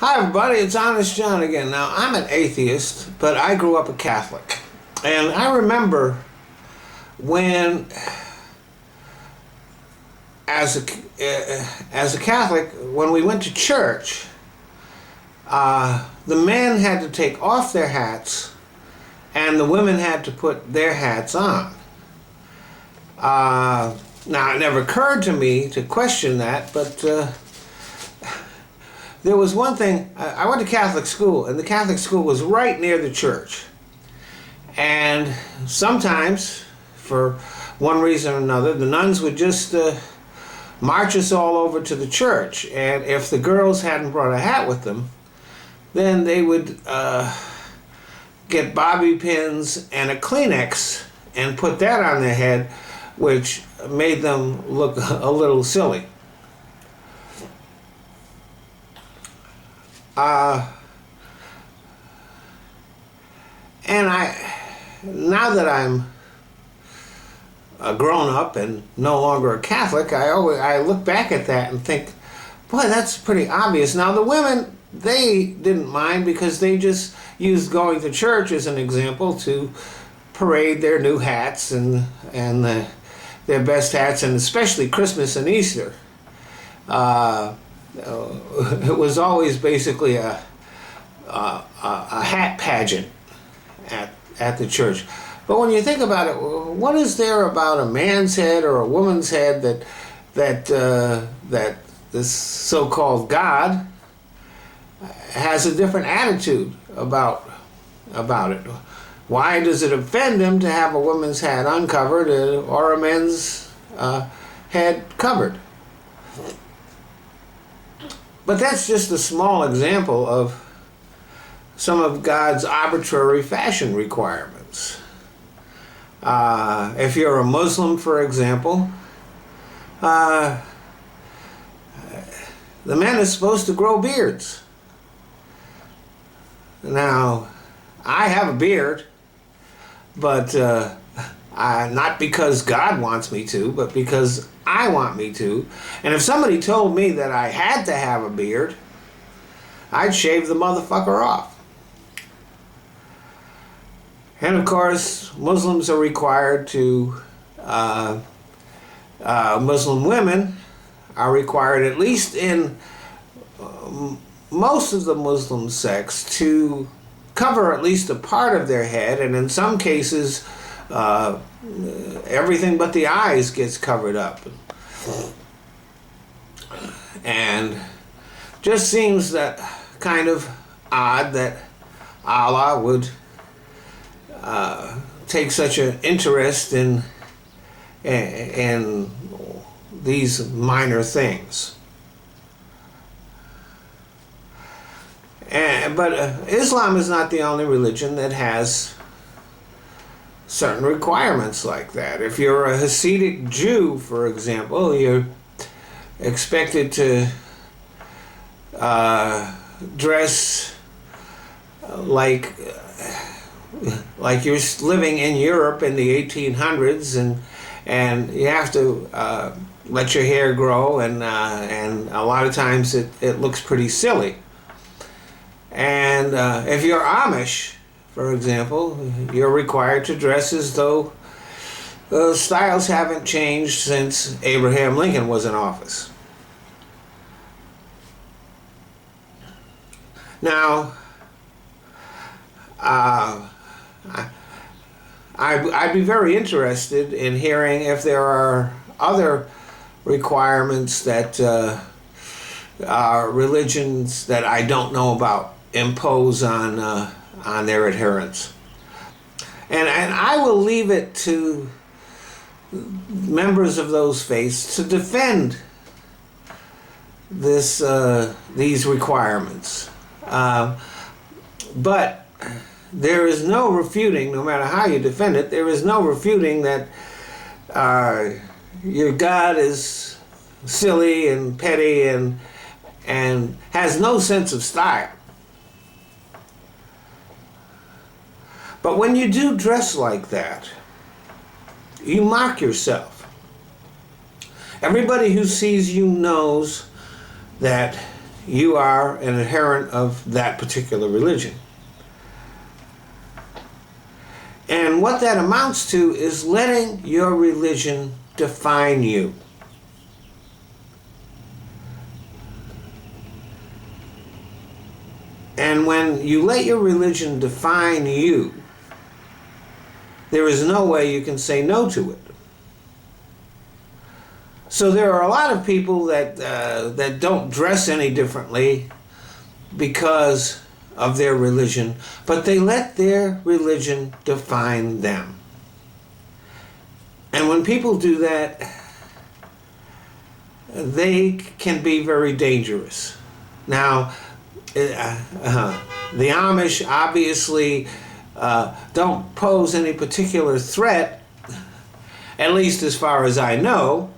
Hi everybody, it's Honest John again. Now, I'm an atheist, but I grew up a Catholic. And I remember when, as a Catholic, when we went to church, the men had to take off their hats and the women had to put their hats on. Now, it never occurred to me to question that, but there was one thing. I went to Catholic school, and the Catholic school was right near the church. And sometimes, for one reason or another, the nuns would just march us all over to the church. And if the girls hadn't brought a hat with them, then they would get bobby pins and a Kleenex and put that on their head, which made them look a little silly. And now that I'm grown up and no longer a Catholic, I look back at that and think, boy, that's pretty obvious. Now the women, they didn't mind because they just used going to church as an example to parade their new hats and their best hats, and especially Christmas and Easter. It was always basically a hat pageant at the church. But when you think about it, what is there about a man's head or a woman's head that this so-called God has a different attitude about it? Why does it offend him to have a woman's hat uncovered or a man's head covered? But that's just a small example of some of God's arbitrary fashion requirements. If you're a Muslim, for example, the man is supposed to grow beards. Now, I have a beard, but not because God wants me to, but because I want me to. And if somebody told me that I had to have a beard, I'd shave the motherfucker off. And of course, Muslims are required to, Muslim women are required, at least in most of the Muslim sects, to cover at least a part of their head, and in some cases, everything but the eyes gets covered up. And just seems that kind of odd that Allah would take such an interest in these minor things. But Islam is not the only religion that has certain requirements like that. If you're a Hasidic Jew, for example, you're expected to dress like you're living in Europe in the 1800s, and you have to let your hair grow, and a lot of times it looks pretty silly. And if you're Amish, for example, you're required to dress as though the styles haven't changed since Abraham Lincoln was in office. Now, I'd be very interested in hearing if there are other requirements that religions that I don't know about impose on their adherents. And I will leave it to members of those faiths to defend these requirements. But there is no refuting, no matter how you defend it, there is no refuting that your God is silly and petty and has no sense of style. But when you do dress like that, you mock yourself. Everybody who sees you knows that you are an adherent of that particular religion. And what that amounts to is letting your religion define you. And when you let your religion define you, there is no way you can say no to it. So there are a lot of people that don't dress any differently because of their religion, but they let their religion define them. And when people do that, they can be very dangerous. Now, the Amish obviously don't pose any particular threat, at least as far as I know.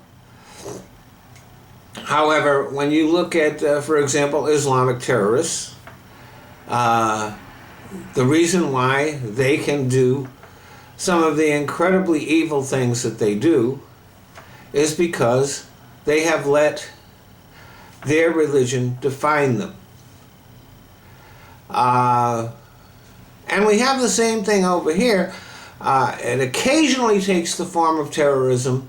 However, when you look at, for example, Islamic terrorists, the reason why they can do some of the incredibly evil things that they do is because they have let their religion define them. And we have the same thing over here. It occasionally takes the form of terrorism,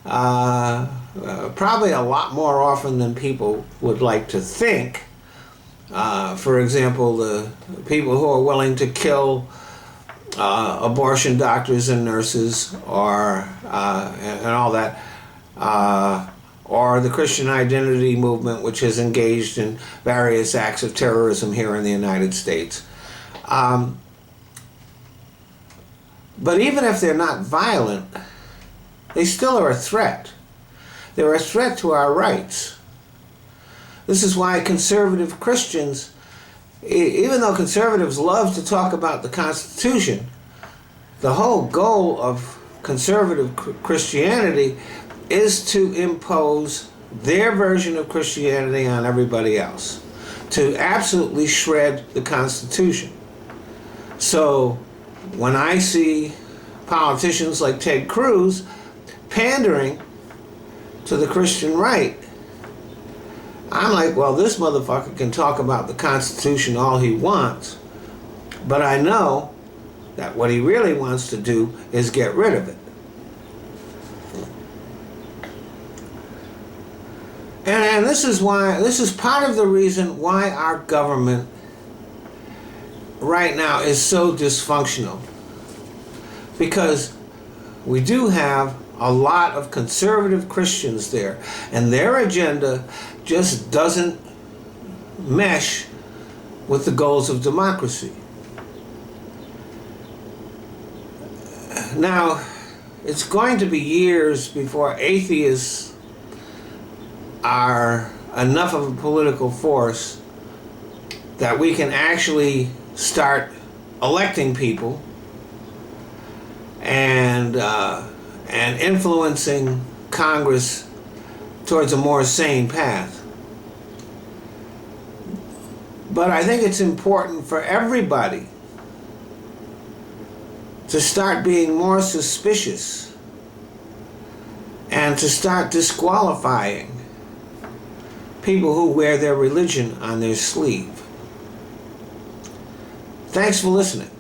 probably a lot more often than people would like to think. For example, the people who are willing to kill abortion doctors and nurses, or and all that, or the Christian identity movement, which has engaged in various acts of terrorism here in the United States. But even if they're not violent, they still are a threat. They're a threat to our rights. This is why conservative Christians, even though conservatives love to talk about the Constitution, the whole goal of conservative Christianity is to impose their version of Christianity on everybody else, to absolutely shred the Constitution. So when I see politicians like Ted Cruz pandering to the Christian right, I'm like, well, this motherfucker can talk about the Constitution all he wants, but I know that what he really wants to do is get rid of it. And this is part of the reason why our government right now is so dysfunctional. Because we do have a lot of conservative Christians there, and their agenda just doesn't mesh with the goals of democracy. Now, it's going to be years before atheists are enough of a political force that we can actually start electing people and influencing Congress towards a more sane path. But I think it's important for everybody to start being more suspicious and to start disqualifying people who wear their religion on their sleeve. Thanks for listening.